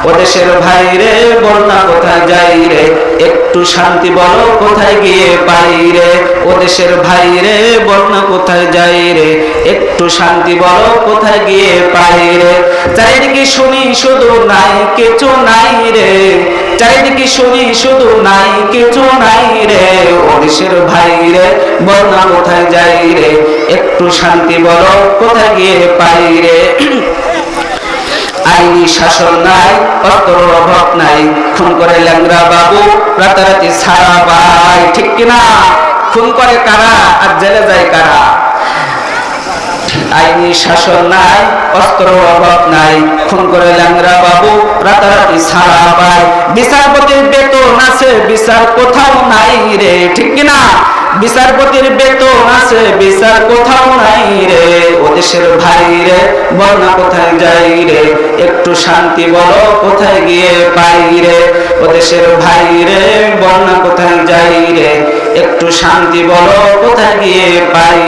ও দেশের ভাই রে বল না কোথায় যাই রে, একটু শান্তি বলো কোথায় গিয়ে পাই রে। ও দেশের ভাই রে বল না কোথায় যাই রে, একটু শান্তি বলো কোথায় গিয়ে পাই রে। চারিদিকে শুনি শুধু নাই কিছু নাই রে, চারিদিকে শুনি শুধু নাই কিছু নাই রে। ও দেশের ভাই রে বল না কোথায় যাই রে, একটু শান্তি বলো কোথায় গিয়ে পাই রে। আইনি শাসন নাই, অস্ত্রের অভাব নাই, খুন করে ল্যাংড়া বাবু রাতারাতি ছাড়া পায়, ঠিক কিনা? খুন করে কারা আর জেলে যায় কারা? আইনি শাসন নাই, অস্ত্রের অভাব নাই, খুন করে ল্যাংড়া বাবু রাতারাতি ছাড়া পায়। বিচারপতির বেতন আছে, বিচার কোথাও নাই রে, ঠিক কিনা? বিচারপতির বেতন আছে, বিচার কোথাও নাই রে। ও দেশের ভাই রে বল না কোথায় যাই রে, একটু শান্তি বলো কোথায় গিয়ে পাই রে। ও দেশের ভাই রে বল না কোথায় যাই রে, একটু শান্তি বলো কোথায় গিয়ে পাই।